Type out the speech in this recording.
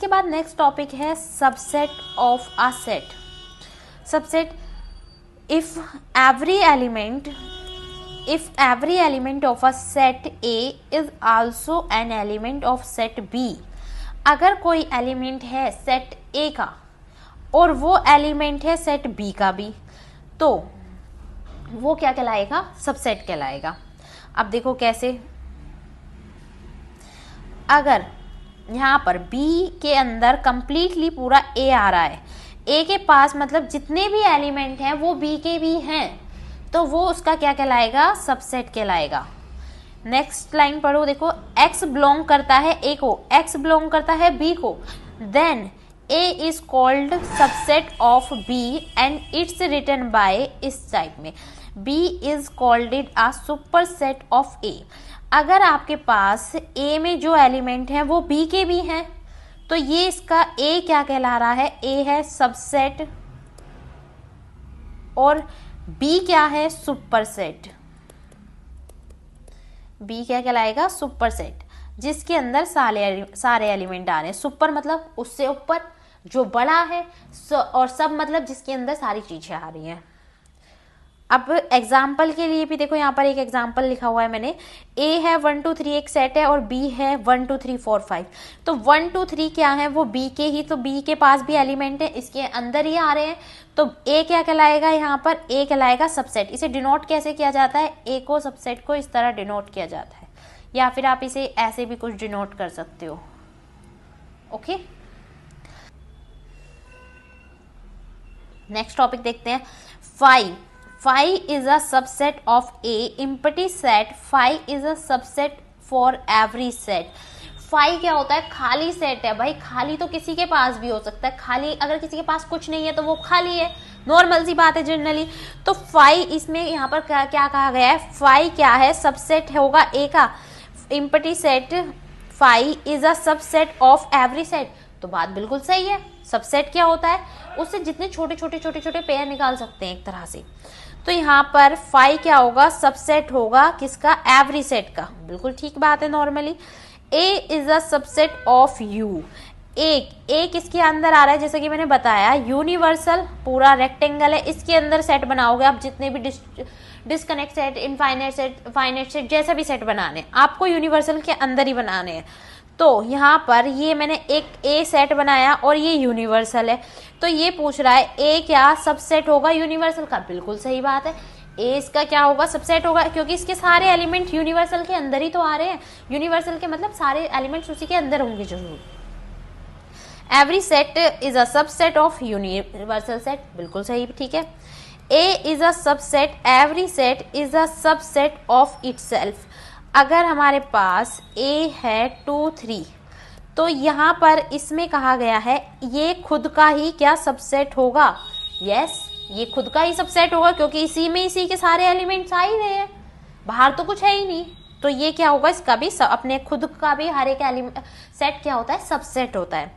इसके बाद next topic है subset of a set. Subset, if every element of a set A is also an element of set B. अगर कोई element है set ए का और वो एलिमेंट है सेट बी का भी, तो वो क्या कहलाएगा? सबसेट कहलाएगा। अब देखो कैसे, अगर यहाँ पर B के अंदर कंप्लीटली पूरा A आ रहा है, A के पास मतलब जितने भी एलिमेंट हैं वो B के भी हैं, तो वो उसका क्या कहलाएगा? सबसेट कहलाएगा। नेक्स्ट लाइन पढ़ो, देखो X बिलोंग करता है A को, X बिलोंग करता है B को, then A is called subset of B and it's written by इस टाइप में B is called it a superset of A। अगर आपके पास A में जो एलिमेंट हैं वो B के भी हैं, तो ये इसका A क्या कहला रहा है? A है सबसेट और B क्या है? सुपरसेट। B क्या कहलाएगा? सुपरसेट, जिसके अंदर सारे एलिमेंट आ रहे हैं। सुपर मतलब उससे ऊपर, जो बड़ा है, और सब मतलब जिसके अंदर सारी चीजें आ रही हैं। अब एग्जाम्पल के लिए भी देखो, यहाँ पर एक एग्जाम्पल लिखा हुआ है मैंने। A है 1 2 3 एक सेट है और B है 1 2 3 4 5। तो 1 2 3 क्या है? वो B के ही, तो B के पास भी एलिमेंट है, इसके अंदर ही आ रहे हैं, तो A क्या कहलाएगा? यहाँ पर A कहलाएगा सबसेट। इसे डिनोट कैसे किया जाता है? A को, सबसेट को इस तरह डिनोट किया जाता है, या फिर आप इसे ऐसे भी कुछ डिनोट कर सकते हो। ओके, नेक्स्ट टॉपिक देखते हैं। Phi is a subset of A empty set. Phi is a subset for every set. Phi क्या होता है? खाली सेट है भाई। खाली तो किसी के पास भी हो सकता है, खाली अगर किसी के पास कुछ नहीं है तो वो खाली है, नॉर्मल सी बात है जनरली। तो Phi इसमें यहाँ पर क्या कहा गया है? Phi क्या है? सबसेट होगा A का। empty set Phi is a subset of every set। तो बात बिल्कुल सही है। सबसेट क्या होता है? उससे जितने छोटे छोटे पेयर निकाल सकते हैं एक तरह से। तो यहाँ पर Phi क्या होगा? सबसेट होगा किसका? एवरी सेट का। बिल्कुल ठीक बात है normally. A is a subset of U। A किसके अंदर आ रहा है? जैसे कि मैंने बताया, यूनिवर्सल पूरा रेक्टेंगल है, इसके अंदर सेट बनाओगे आप। जितने भी disconnect set, infinite set, finite set, जैसा भी सेट बनाने आपको यूनिवर्सल के अंदर ही बनाने हैं। तो यहाँ पर ये मैंने एक A सेट बनाया और ये यूनिवर्सल है, तो ये पूछ रहा है A क्या सबसेट होगा यूनिवर्सल का? बिल्कुल सही बात है, A इसका क्या होगा? सबसेट होगा, क्योंकि इसके सारे एलिमेंट यूनिवर्सल के अंदर ही तो आ रहे हैं। यूनिवर्सल के मतलब सारे एलिमेंट्स उसी के अंदर होंगे जरूर। Every set is a subset of universal set. बिल्कुल सही, ठीक है। A is a subset, every set is a subset of itself. अगर हमारे पास A है 2 3, तो यहाँ पर इसमें कहा गया है ये खुद का ही क्या सबसेट होगा? यस, ये खुद का ही सबसेट होगा, क्योंकि इसी के सारे एलिमेंट्स आ ही रहे हैं, बाहर तो कुछ है ही नहीं। तो ये क्या होगा? इसका भी अपने खुद का भी हर एक एलिमेंट सेट क्या होता है? सबसेट होता है।